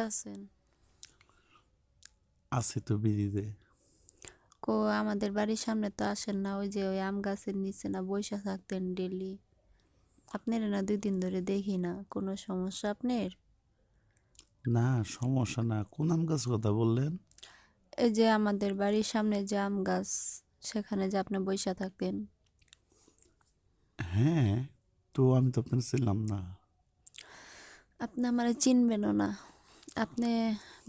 আছেন? আছে তো বিড়িতে। আমাদের বাড়ির সামনে তো আসেন না, ওই যে ওই আম গাছের নিচে না বইসা থাকতেন ডেলি? আপনার না 2 দিন ধরে দেখি না, কোনো সমস্যা আপনার? না, সমস্যা না। কোন আম গাছ কথা বললেন? এই যে আমাদের বাড়ির সামনে যে আম গাছ, সেখানে যে আপনি বইসা থাকতেন। হ্যাঁ, তো আমি তো আপনার ছিলাম না। আপনি আমারে চিনবেনও না। আপনি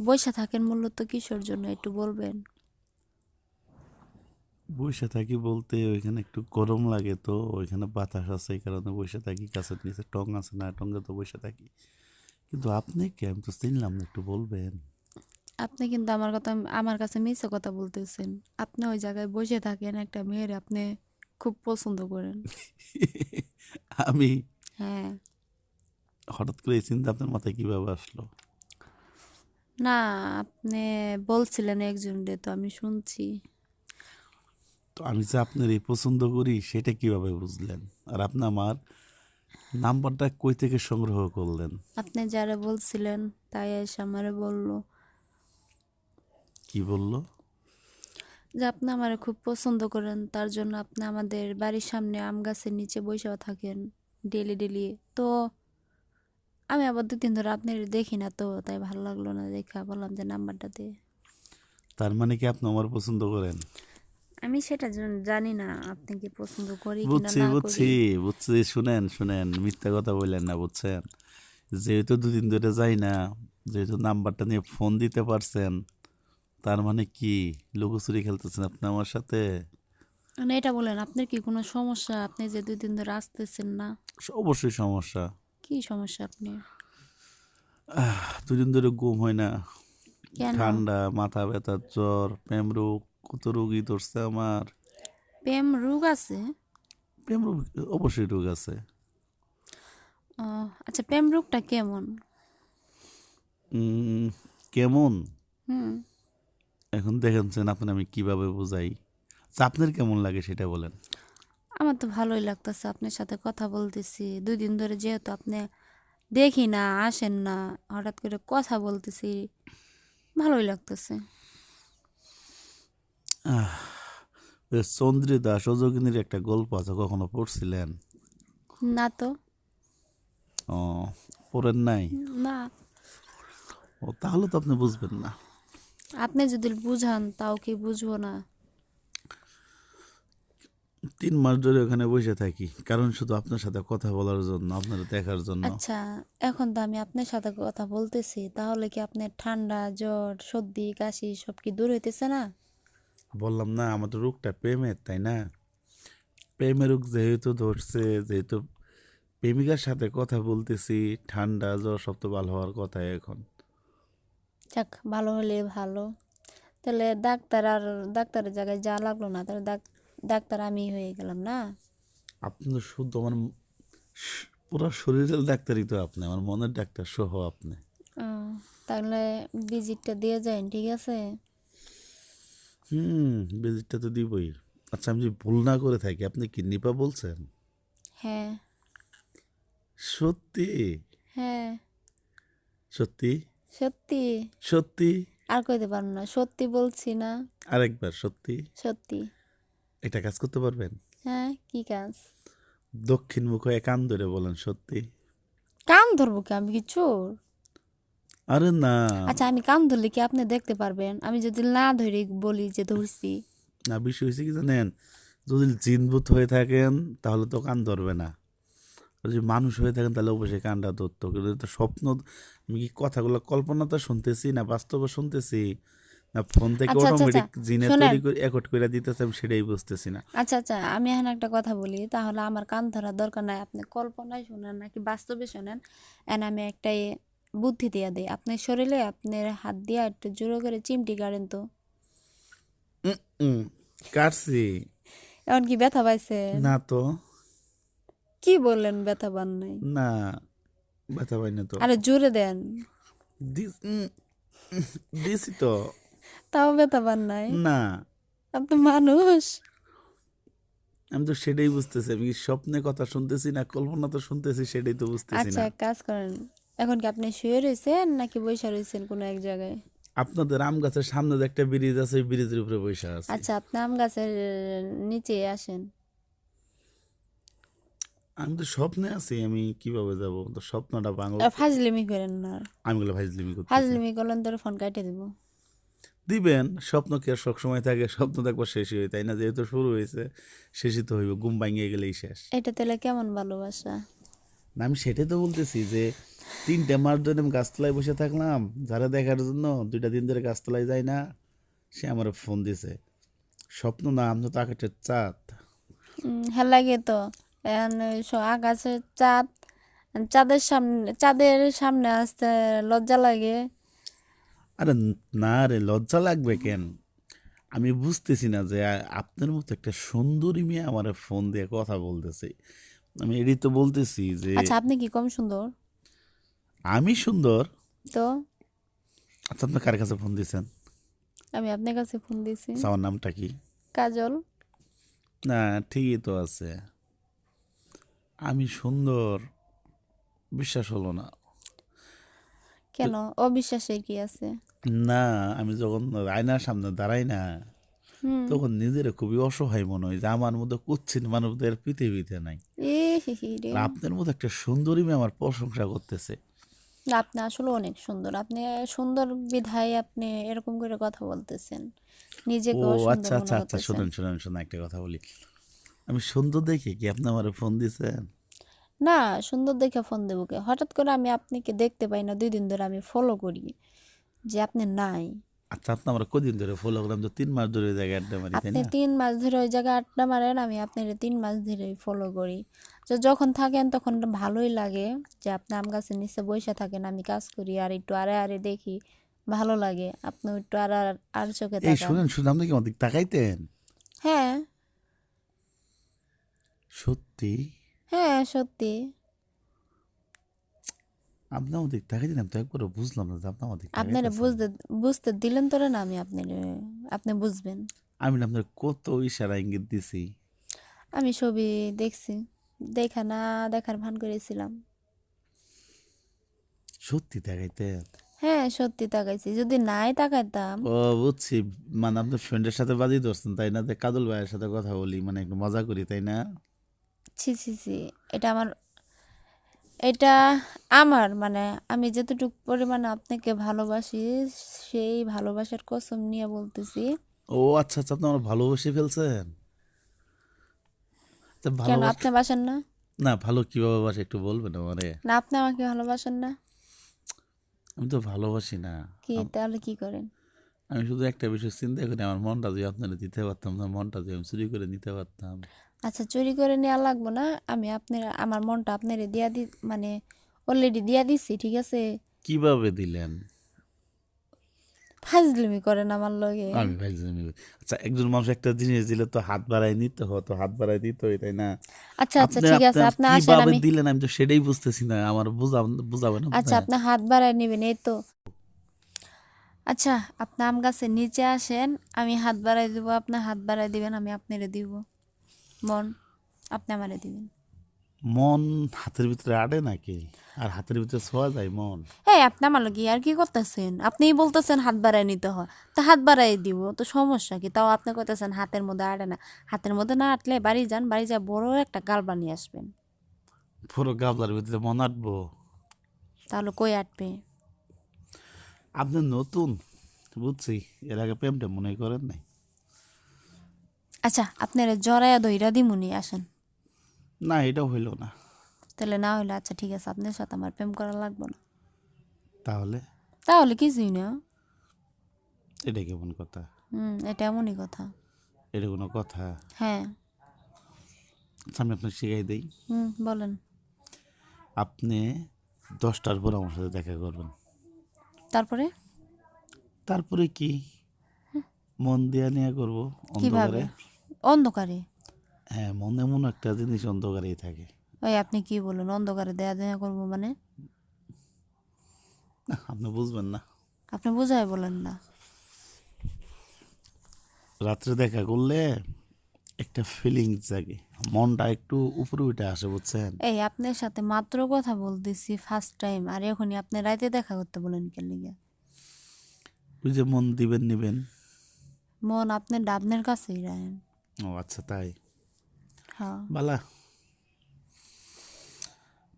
বইসা থাকেন মূলত কিসের জন্য একটু বলবেন? বসে থাকি বলতে ওইখানে একটু গরম লাগে, তো ওইখানে বাতাস আছে, এই কারণে বসে থাকি। গাছের নিচে টং আছে না, টঙ্গে তো বসে থাকি। কিন্তু আপনি কে? আমি তো চিনলাম না, একটু বলবেন? আপনি কিন্তু আমার কাছে মিছে কথা বলতেছেন। আপনি ওই জায়গায় বসে থাকেন, একটা মেয়ের আপনি খুব পছন্দ করেন। আমি হ্যাঁ। হঠাৎ করে এই চিন্তা আপনার মাথায় কিভাবে আসলো? না, আপনি বলছিলেন একজনরে, তো আমি শুনছি। তো আমি যে আপনার এই পছন্দ করি সেটা কিভাবে বুঝলেন? আর আপনি আমার নাম্বারটা কই থেকে সংগ্রহ করলেন? আপনি যারা বলছিলেন তাই এসে আমারে বলল কি বললো? যে আপনি আমারে খুব পছন্দ করেন, তার জন্য আপনি আমাদের বাড়ির সামনে আম গাছের নিচে বসেও থাকেন ডেলি ডেলি। তো আমি আবার 2 দিন ধরে আপনার দেখি না, তো তাই ভালো লাগলো না, দেখা বললাম যে নাম্বারটা দে। তার মানে কি আপনি আমার পছন্দ করেন? আমি সেটা জানি না আপনি কি পছন্দ করি কিনা বুঝছি না বুঝছি করি। বুঝছি, শুনেন শুনেন, মিথ্যা কথা বললেন না, বুঝছেন? যেহেতু 2 দিন ধরে যাই না, যেহেতু নাম্বারটা নিয়ে ফোন দিতে পারছেন, তার মানে কি লুকোচুরি খেলতেছেন আপনি আমার সাথে? মানে এটা বলেন, আপনার কি কোনো সমস্যা? আপনি যে 2 দিন ধরে আসতেছেন না, অবশ্যই সমস্যা। কি সমস্যা আপনার? 2 দিন ধরে ঘুম হয় না, কেন? ঠান্ডা, মাথা ব্যথা, জ্বর, প্রেম রোগ, কত রোগই ধরছে আমার। প্রেম রোগ আছে? প্রেম রোগ, অবশ্যই রোগ আছে। ও, আচ্ছা, প্রেম রোগটা কেমন? উম, কেমন? হুম। এখন দেখেছেন আপনি, আমি কিভাবে বুঝাই? আচ্ছা, আপনার কেমন লাগে সেটা বলেন। আমার তো ভালোই লাগতেছে, আপনার সাথে কথা বলতেছি 2 দিন ধরে, যেহেতু আপনি দেখি না, আসেন না, হঠাৎ করে কথা বলতেছি, ভালোই লাগতেছে। ওই চন্দ্রিদা সৌজগিনীর একটা গল্প আছে, কখনো পড়ছিলেন? না তো। ও, পড়েন নাই? না। ও, তাহলে তো আপনি বুঝবেন না। আপনি যদি বুঝান তাও কি বুঝবো না? 3 মাস ধরে ওখানে বসে থাকি, কারণ শুধু আপনার সাথে কথা বলার জন্য, আপনার দেখার জন্য। আচ্ছা, এখন তো আমি আপনার সাথে কথা বলতেছি, তাহলে কি আপনার ঠান্ডা জ্বর সর্দি কাশি সব কি দূর হইতেছে না? বললাম না, আমাদের রোগটা প্রেমের, তাই না? প্রেমের রোগ যেহেতু ধরছে, যেহেতু প্রেমিকার সাথে কথা বলতেছি, ঠান্ডা জ্বর সব তো ভালো হওয়ার কথা এখন। যাক, ভালো হলে ভালো। তাহলে ডাক্তারের জায়গায় যা লাগলো না, তাহলে ডাক্তার আমি হয়ে গেলাম না? আপনি তো শুধু আমার পুরো শরীরের ডাক্তারই তো আপনি, আমার মনের ডাক্তার সহ আপনি। ও, তাহলে ভিজিটটা দিয়ে যান, ঠিক আছে? হুম, ভিজিটটা তো দিবই। আচ্ছা, আমি যদি ভুল না করে থাকি, আপনি কি নিপা বলছেন? হ্যাঁ। সত্যি? হ্যাঁ। সত্যি? সত্যি। সত্যি? আর কইতে পারবো না, সত্যি বলছি না? আরেকবার সত্যি? সত্যি। এটা কাজ করতে পারবেন? হ্যাঁ, কি কাজ? দক্ষিণ মুখ হয়ে কান ধরে বলেন সত্যি। কান ধরবো কি, আমি কি চোর? আরে না। আচ্ছা, আমি কান ধরলে কি আপনি দেখতে পারবেন? আমি যদি না ধরে বলি যে ধরছি? না, বিষয় হয়েছে কি জানেন? যদি জিনভূত হয়ে থাকেন তাহলে তো কান ধরবে না। আর যদি মানুষ হয়ে থাকেন তাহলে অবশ্যই কানটা ধরতো। কিন্তু এটা তো স্বপ্ন। আমি কি কথাগুলো কল্পনাতে শুনতেছি না বাস্তবে শুনতেছি, না ফোন থেকে আচ্ছা, আচ্ছা, আচ্ছা, অটোমেটিক জিনে শোনেন। তৈরি করে একট করে দিতেছে, আমি সেটাই বুঝতেছি না। আচ্ছা, আচ্ছা, আমি এখন একটা কথা বলি, তাহলে আমার কান ধরার দরকার নাই, আপনি কল্পনায় শোনেন নাকি বাস্তবে শোনেন। এন আমি একটা বুদ্ধি দিয়ে দিই, আপনার শরীরে আপনার হাত দিয়ে একটু জোরে করে চিমটি গাড়েন তো। উম, উম, কাটছি। এখন কি ব্যথা পাইছেন? না তো। কি বললেন ব্যথা পান নাই? না, ব্যথা পাই না তো। আরে জোরে দেন। দিস দিছি তো। তাও ব্যথা পান নাই? না, আপনি মানুষ? আমি তো সেটাই বুঝতেছি। আমি কি স্বপ্নে কথা শুনতেছি না কল্পনা তো শুনতেছি, সেটাই তো বুঝতেছি আচ্ছা, না। এক কাজ করেন, এখন কি আপনি শুয়ে রয়েছেন নাকি বসে রয়েছেন কোনো এক জায়গায়? আপনাদের আম গাছের সামনে যে একটা ব্রিজ আছে, ওই ব্রিজের উপরে বসে আছি। আচ্ছা, আপনি আম গাছের নিচে আসেন। আমি তো স্বপ্নে আছি, আমি কিভাবে যাব? তো স্বপ্নটা ভাঙলো আর কে? ফাজলিমি করেন না। আমি গুলো ফাইজলিমি করতেছি। ফাজলিমি করলেন তোর ফোন কাটে দিব। দিবেন, স্বপ্ন কি আর সবসময় থাকে? স্বপ্ন তো একবার শেষই হয়, তাই না? যেহেতু শুরু হয়েছে, শেষই তো হইব, ঘুম ভাঙিয়ে গেলেই শেষ। এটা তাহলে কেমন ভালোবাসা? না, আমি সেটাই তো বলতেছি যে 3টে মাস ধরে আমি গাছতলায় বসে থাকলাম, যারা দেখার জন্য 2টা দিন ধরে গাছতলায় যাই না, সে আমার ফোন দিছে। স্বপ্ন না, আমি তো আকাশের চাঁদ। হ্যাঁ লাগে তো। এখন ওই আকাশের চাঁদ, চাঁদের সামনে আসতে লজ্জা লাগে। আরে না রে, লজ্জা লাগবে কেন? আমি বুঝতেছি না যে আপনার মতো একটা সুন্দরী মেয়ে আমার ফোন দিয়ে কথা বলতেছে। আমি এটাই তো বলতেছি যে আচ্ছা, আপনি কি কম সুন্দর? আমি সুন্দর। তো আচ্ছা, আপনি কার কাছে ফোন দিয়েছেন? আমি আপনার কাছে ফোন দিছি। আচ্ছা, আমার নামটা কি? কাজল। না, ঠিকই তো আছে। আমি সুন্দর, বিশ্বাস হলো না। কেন? অবিশ্বাসের কি আছে? না, আমি যখন আয়নার সামনে দাঁড়াই না, হুম। তখন নিজের খুবই অসহায় মনে হয় যে আমার মতো কুচ্ছিত মানব তো এর পৃথিবীতে নাই। এ হি হি রে। আর আপনার মতো একটা সুন্দরী মেয়ে আমার প্রশংসা করতেছে। না, আপনি আসলে অনেক সুন্দর। আপনি সুন্দর বিধায় আপনি এরকম করে কথা বলতেছেন, ও নিজেকে অসুন্দর আচ্ছা মনে আচ্ছা আচ্ছা, করতেছেন। শোনেন শোনেন শোনেন, একটা কথা বলি। আমি সুন্দর দেখে কি আপনি আমার ফোন দিয়েছেন? না, সুন্দর দেখে ফোন দেবো কে? হঠাৎ করে আমি আপনাকে দেখতে পাই না, 2 দিন ধরে আমি ফলো করি যে আপনি নাই। আচ্ছা, আপনি আমার কদিন ধরে ফলো করলাম? তো 3 মাস ধরে ওই জায়গায় আড্ডা মারি, তাই আপনি না? 3 মাস ধরে ওই জায়গায় আড্ডা মারেন, আমি আপনার 3 মাস ধরে ফলো করি। তো যখন থাকেন তখন ভালোই লাগে যে আপনি আম গাছের নিচে বসে থাকেন, আমি কাজ করি আর একটু আড়ে আড়ে দেখি, ভালো লাগে। আপনি একটু আর আর আর চোখে এই তাকান। শুনেন শুনেন, আপনি কি আমার দিকে তাকাইতেন? হ্যাঁ। সত্যি? হ্যাঁ, সত্যি। আপনি আমার দিকে তাকাইতেন? আমি তো একবারও বুঝলাম না যে আপনি আমার দিকে আপনারে তাকাইতেছেন। বুঝতে বুঝতে দিলেন তোরে না, আমি আপনার, আপনি বুঝবেন। আমি না আপনার কত ইশারা ইঙ্গিত দিছি। আমি ছবি দেখছি, দেখা না দেখার ভান করেছিলাম। সত্যি তাকাইতেন? হ্যাঁ, সত্যি তাকাইছি। যদি নাই তাকাইতাম। ও, বুঝছি। মানে আপনার ফ্রেন্ডের সাথে বাজি ধরছেন, তাই না? যে কাজল ভাইয়ের সাথে কথা বলি, মানে একটু মজা করি, তাই না? ছি ছি ছি। এটা আমার, এটা আমার মানে, আমি যতটুকু পরিমাণে আপনাকে ভালোবাসি, সেই ভালোবাসার কসম নিয়ে বলতেছি। ও আচ্ছা আচ্ছা, আপনি আমার ভালোবেসে ফেলছেন। তা কেন, ভালোবাস আপনি বাসেন না? না, ভালো কিভাবে বাসে একটু বলবেন আমারে? না, আপনি আমাকে ভালোবাসেন না? আমি তো ভালোবাসি না। কি আম- তাহলে কি করেন? আমি শুধু একটা বিষয় চিন্তা করি, আমার মনটা যদি আপনারা দিতে পারতাম, না মনটা যদি আমি চুরি করে নিতে পারতাম। আচ্ছা, চুরি করে নেওয়া লাগবো না। আমি আপনার, আমার মনটা আপনারে দিয়া দি, মানে অলরেডি দিয়া দিছি, ঠিক আছে? কিভাবে দিলেন? ফাজলিমি করেন আমার লগে। আমি ভাইজামি করি। আচ্ছা, একজন মানুষ একটা জিনিস দিলে তো হাত বাড়ায় নিতে হতো, হাত বাড়ায় দিতে হয়, তাই না? আচ্ছা আচ্ছা, আপনি ঠিক আপনি আছে, আপনি আপনি আসেন। কিভাবে আমি, দিলেন আমি তো সেটাই বুঝতেছি না, আমার বুঝাবেন আপনি? আচ্ছা আপনি হাত বাড়ায় নেবেন, এই তো। আচ্ছা, আপনি আম গাছের নিচে আসেন, আমি হাত বাড়াই দিব, আপনি হাত বাড়াই দিবেন, আমি আপনারে দিব। মন, আপনি আমারে দিবেন। মন হাতের ভিতরে আড়ে নাকি? আর হাতের ভিতরে ছোঁয়া যায় মন? হ্যাঁ, আপনি আমার লগে আর কি করতেছেন? আপনিই বলতেছেন হাত বাড়াই নিতে হয়, তা হাত বাড়াই দিব, তো সমস্যা কি? তাও আপনি কইতেছেন হাতের মধ্যে আটে না। হাতের মধ্যে না আটলে বাড়ি যান, বাড়ি যা বড় একটা গাল বানিয়ে আসবেন। পুরো গাবলার ভিতরে মন আটবো? তাহলে কই আটবে? আপনি নতুন, বুঝছি। এর আগে প্রেমটা মনে করেন নাই। আচ্ছা, আপনারা জরায়া দইরা দিমুনি, আসেন। না, এটাও হইল না। তাহলে না হইলে আচ্ছা ঠিক আছে, আপনার সাথে আমার প্রেম করা লাগবে না। তাহলে তাহলে কিছুই না। এটা কেমন কথা? এটা এমনই কথা। এটা কোনো কথা? হ্যাঁ। আচ্ছা, আমি আপনাকে শিখাই দিই। বলেন। আপনি 10টার পর আমার সাথে দেখা করবেন। তারপরে? তারপরে কি? মন দিয়া নিয়ে করবো কিভাবে? অন্ধকারে। অন্ধকারে? হ্যাঁ, মন এমন একটা জিনিস, অন্ধকারেই থাকে। ওই আপনি কি বলেন, অন্ধকারে দেয়া দেয়া করবো মানে? না, আপনি বুঝবেন না। আপনি বুঝাই বলেন না। রাত্রে দেখা করলে একটা ফিলিংস জাগে, মনটা একটু উপরে উঠে আসে, বুঝছেন? এই আপনার সাথে মাত্র কথা বলতেছি ফার্স্ট টাইম, আর এখনই আপনি রাতে দেখা করতে বলেন কে লিগে? ওই যে মন দিবেন নিবেন। মন আপনি ডাবনের কাছেই রাখেন। ও আচ্ছা, তাই? হ্যাঁ। বালা,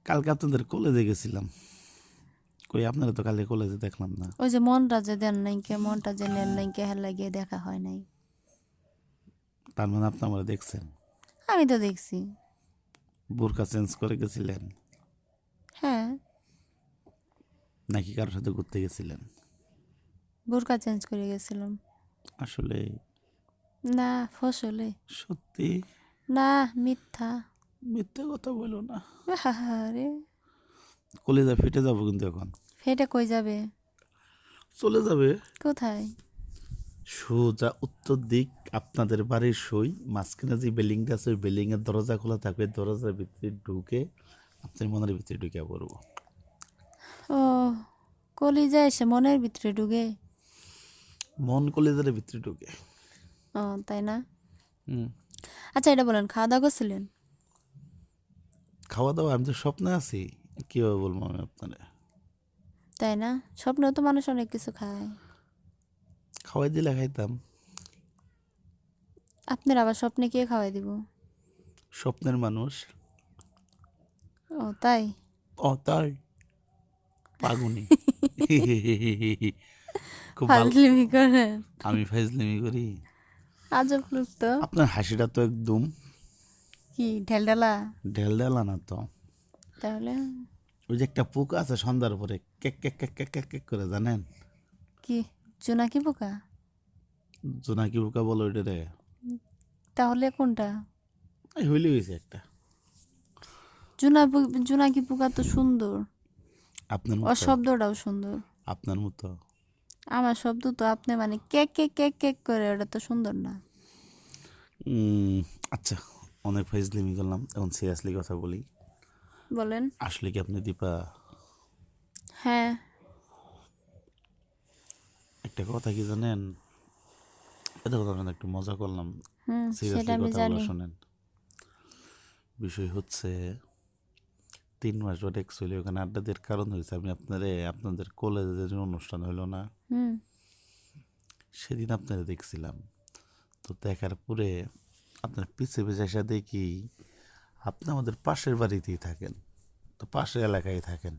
কালকে আপনাদের কলেজে গেছিলাম, কই আপনারা তো কালকে কলেজে দেখলাম না। ওই যে মনটা যে দেন নাই কে, মনটা যে নেন নাই কে, হেলা গিয়ে দেখা হয় নাই। তার মানে আপনি আমরা দেখছেন? আমি তো দেখছি। বোরকা চেঞ্জ করে গেছিলেন হ্যাঁ, নাকি কারোর সাথে ঘুরতে গেছিলেন? বোরকা চেঞ্জ করে গেছিলাম। আসলে? না, ফসলে। সত্যি? না, মিথ্যা। মিথ্যে কথা বলো না। আরে, কলেজা ফেটে যাবো কিন্তু এখন। ফেটে কই যাবে? চলে যাবে কোথায়? সোজা উত্তর দিক, আপনাদের বাড়ির সই মাঝখানে যে বিল্ডিংটা আছে ওই বিল্ডিং এর দরজা খোলা থাকবে, দরজার ভিতরে ঢুকে আপনার মনের ভিতরে ঢুকে পড়বো। ও, কলিজা এসে মনের ভিতরে ঢুকে? মন কলেজার ভিতরে ঢুকে। ও, তাই না? হুম। আচ্ছা, এটা বলেন, খাওয়া দাওয়া করছিলেন? খাওয়া দাওয়া আমি তো স্বপ্নে আছি, কিভাবে বলবো আমি আপনারে? তাই না? স্বপ্নেও তো মানুষ অনেক কিছু খায়। খাওয়াই দিলে খাইতাম। আপনার আবার স্বপ্নে কে খাওয়াই দিব? স্বপ্নের মানুষ। ও, তাই? ও তাই? পাগুনি। খুব ভালো। ফাজলিমি করেন। আমি ফাইজলামি করি? আজব লোক তো। আপনার হাসিটা তো একদম কি ঢেলঢেলা? ঢেলঢেলা না তো। তাহলে ওই যে একটা পোকা আছে সন্ধ্যার পরে cake cake cake cake cake cake করে, জানেন? কি, জোনাকি পোকা? জোনাকি পোকা বলো ওইটা রে। তাহলে কোনটা? এই হইলে হয়েছে একটা। জোনাকি পোকা তো সুন্দর। আপনার ওর মতো। শব্দটাও সুন্দর। আপনার মতো। আমার শব্দ তো আপনি মানে কেক কেক কেক কেক করে, ওটা তো সুন্দর না। উম, আচ্ছা, অনেক ফাইজলামি করলাম, এখন সিরিয়াসলি কথা বলি। বলেন। আসলে কি আপনি দীপা? হ্যাঁ। একটা কথা কি জানেন, এটা কথা আপনার একটু মজা করলাম, সেটা সিরিয়াসলি আমি কথাগুলো জানি। শোনেন। বিষয় হচ্ছে 3 মাস ধরে অ্যাকচুয়ালি ওখানে আড্ডা দেওয়ার কারণ হয়েছে, আমি আপনাদের কলেজের যে অনুষ্ঠান হইলো না, হুম। সেদিন আপনারা দেখছিলাম। তো দেখার পরে আপনার পিছে পিছে এসে দেখি আপনি আমাদের পাশের বাড়িতেই থাকেন, তো পাশের এলাকায় থাকেন।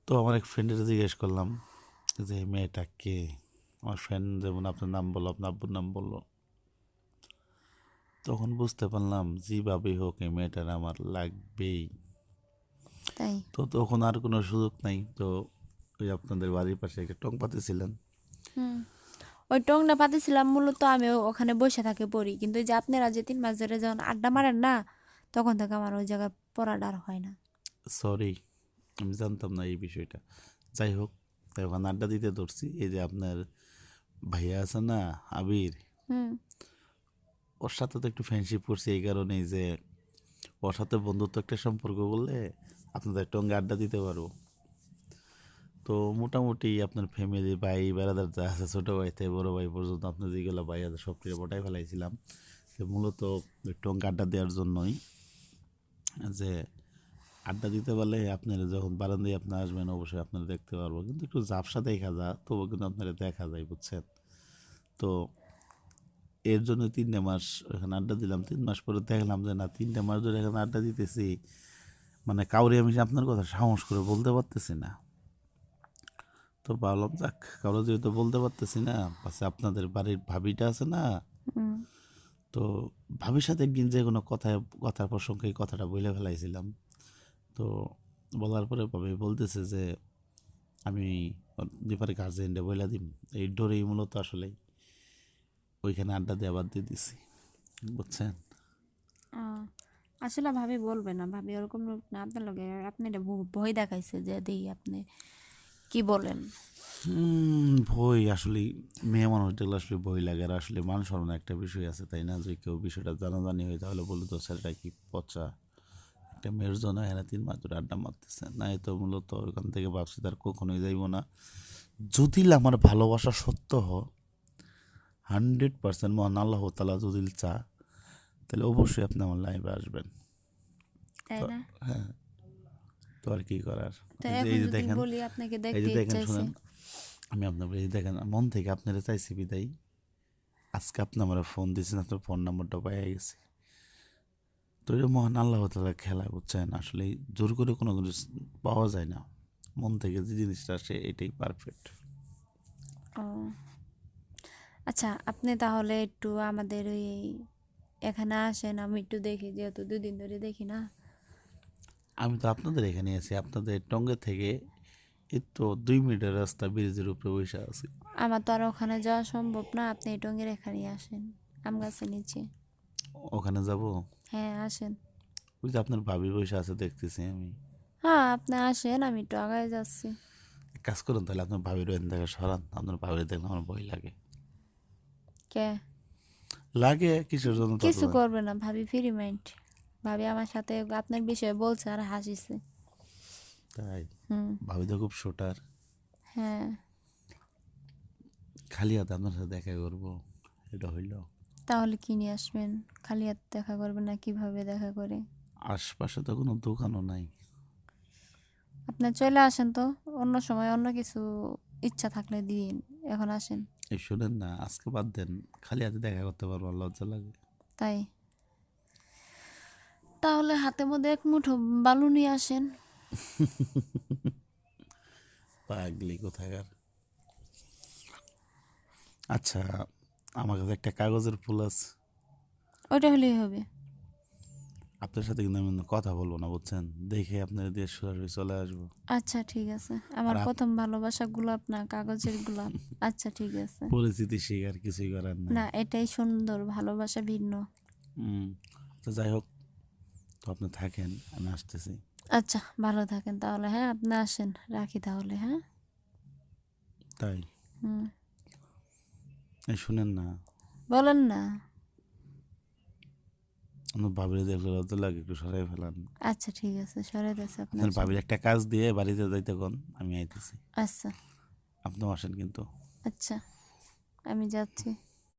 তো আমার এক ফ্রেন্ডের জিজ্ঞেস করলাম যে এই মেয়েটা কে। আমার ফ্রেন্ড যেমন আপনার নাম বললো, আপনার আব্বুর নাম বললো, তখন বুঝতে পারলাম যেভাবেই হোক এই মেয়েটার আমার লাগবেই। তাই? তো তখন আর কোনো সুযোগ নাই, তো ওই আপনাদের বাড়ির পাশে একটা টং পাতি ছিলেন। হুম। ওই টংটা পাতিছিলাম মূলত আমি ওখানে বসে থাকে পড়ি, কিন্তু ওই যে আপনারা যে 3 মাস ধরে যখন আড্ডা মারেন না, তখন থেকে আমার ওই জায়গায় পড়াটা আর হয় না। সরি, আমি জানতাম না এই বিষয়টা। যাই হোক, তাই ওখানে আড্ডা দিতে ধরছি। এই যে আপনার ভাইয়া আছে না, আবির, হুম। ওর সাথে তো একটু ফ্রেন্ডশিপ করছি এই কারণেই যে ওর সাথে বন্ধুত্ব একটা সম্পর্ক করলে আপনাদের টঙ্গে আড্ডা দিতে পারবো। তো মোটামুটি আপনার ফ্যামিলি ভাই বেড়াদার যা আছে, ছোটো ভাই থেকে বড়ো ভাই পর্যন্ত আপনি যেগুলো ভাই আছে সব কিছু পটাই ফেলাইছিলাম, যে মূলত ওই টঙ্গে আড্ডা দেওয়ার জন্যই, যে আড্ডা দিতে পারলে আপনারা যখন বারান্দায় আপনি আসবেন অবশ্যই আপনারা দেখতে পারবো, কিন্তু একটু ঝাপসা দেখা যায়, তবু কিন্তু আপনারা দেখা যায়, বুঝছেন? তো এর জন্য 3টে মাস এখানে আড্ডা দিলাম। 3 মাস পরে দেখলাম যে না, 3টে মাস ধরে এখানে আড্ডা দিতেছি, মানে কাউরে আমি আপনার কথা সাহস করে বলতে পারতেছি না। তো ভাবলাম যাক, কারো যেহেতু বলতে পারতেছি না, পাশে আপনাদের বাড়ির ভাবিটা আছে না, হুম। তো ভাবির সাথে একদিন যে কোনো কথার প্রসঙ্গে এই কথাটা বলে ফেলাইছিলাম। তো বলার পরে ভাবি বলতেছে যে আমি দীপারে গার্জেনটা বইলা দিম, এই ডোরেই মূলত আসলে ওইখানে আড্ডা দিয়ে বাদ দিয়ে দিছি, বুঝছেন? আহ, আসলে ভাবি বলবে না, ভাবি ওরকম লোক না আপনার লগে, আপনি এটা ভয় দেখাইছে যে দেই আপনি কি বলেন। ভয় আসলে, মেয়ে মানুষ দেখলে আসলে ভয় লাগে, আর আসলে মান সম্মানের একটা বিষয় আছে, তাই না? যে কেউ বিষয়টা জানাজানি হয় তাহলে বলে তো ছেলেটা কি পচা, একটা মেয়ের জন্য এখানে 3 মাস ধরে আড্ডা মারতেছে না, এই তো মূলত ওইখান থেকে ভাবছি তার কখনোই যাইব না। যদি আমার ভালোবাসা সত্য 100% মহান আল্লাহ তাআলা যদি চা তাহলে অবশ্যই আপনি আমার লাইভে আসবেন। তাই তো না? হ্যাঁ, তো আর কি করার। তো এই যে এখন এই যে যদি দেখেন, বলি আপনাকে এই যে দেখতে দেখেন ইচ্ছা হইছে, শুনেন, আমি আপনার এই যে দেখেন মন থেকে আপনারা চাইছি বিদায়। আজকে আপনি আমার ফোন দিয়েছেন, আপনার ফোন নাম্বারটা পেয়ে গেছি। তো এটা মহান আল্লাহ তাআলার খেলা, বুঝছেন? আসলে জোর করে কোনো কিছু পাওয়া যায় না। মন থেকে যে জিনিসটা আসে এটাই পারফেক্ট। ও আচ্ছা, আপনি তাহলে একটু আমাদের ওই এখানে আসেন, আমি একটু দেখি, যেহেতু 2 দিন ধরে দেখি না। আমি তো আপনাদের এখানে আছি, আপনাদের টঙ্গা থেকে এই তো 2 মিনিটের রাস্তা, ব্রিজের উপরে বসে আছি। আমার তো আর ওখানে যাওয়া সম্ভব না, আপনি এই টঙ্গের এখানেই আসেন, আম গাছের নিচে। ওখানে যাব? হ্যাঁ আসেন। ওই যে আপনার ভাবি বসে আছে দেখতেছি আমি। হ্যাঁ আপনি আসেন, আমি একটু আগায় যাচ্ছি। এক কাজ করুন তাহলে, আপনার ভাবির ওখান থেকে সরান। আপনার ভাবির দেখলে আমার ভয় লাগে। কে? লাগে কিসের জন্য তত? কিছু করবে না, ভাবি ফ্রি মাইন্ড। ভাবি আমার সাথে আপনার বিষয়ে বলছে আর হাসিছে। তাই? হুম। ভাবি তো খুব শোটার। হ্যাঁ। খালি হাতে আপনার সাথে দেখা করবো, এটা হইল? তাহলে কি নিয়ে আসবেন? খালি হাতে দেখা করবেন না, কিভাবে দেখা করে? আশপাশে তো কোনো দোকানও নাই। আপনি চলে আসেন তো, অন্য সময় অন্য কিছু ইচ্ছা থাকলে দিন, এখন আসেন। এই শোনেন না, আজকে বাদ দেন, খালি হাতে দেখা করতে পারবো না, লজ্জা লাগে। তাই? তাহলে হাতের মধ্যে এক মুঠো বালু নিয়ে আসেন। পাগলি কোথাকার। আচ্ছা, আমার কাছে একটা কাগজের ফুল আছে। ওইটা হলেই হবে। আপনার সাথে কিন্তু আমি কিন্তু কথা বলবো না, বুঝছেন? দেখে আপনার দিয়ে সরাসরি চলে আসবো। আচ্ছা ঠিক আছে, আর আমার প্রথম ভালোবাসা গোলাপ না, কাগজের গোলাপ। আচ্ছা ঠিক আছে। পরিচিতি শিকার কিছুই করার নাই। না, এটাই সুন্দর, ভালোবাসা ভিন্ন। হুম। তো যাই হোক, তো আপনি থাকেন, আমি আসতেছি। আচ্ছা ভালো থাকেন তাহলে, হ্যাঁ আপনি আসেন, রাখি তাহলে, হ্যাঁ। তাই? হুম। এই শুনেন না, বলেন না। আপনার ভাবির দেখলে লজ্জা লাগে, একটু সরাই ফেলান। আচ্ছা ঠিক আছে, সরে দিয়েছে, আপনি আপনার আসেন। ভাবির একটা কাজ দিয়ে বাড়িতে যাইতে কোন, আমি আইতেছি। আচ্ছা। আপনিও আসেন কিন্তু। আচ্ছা আমি যাচ্ছি।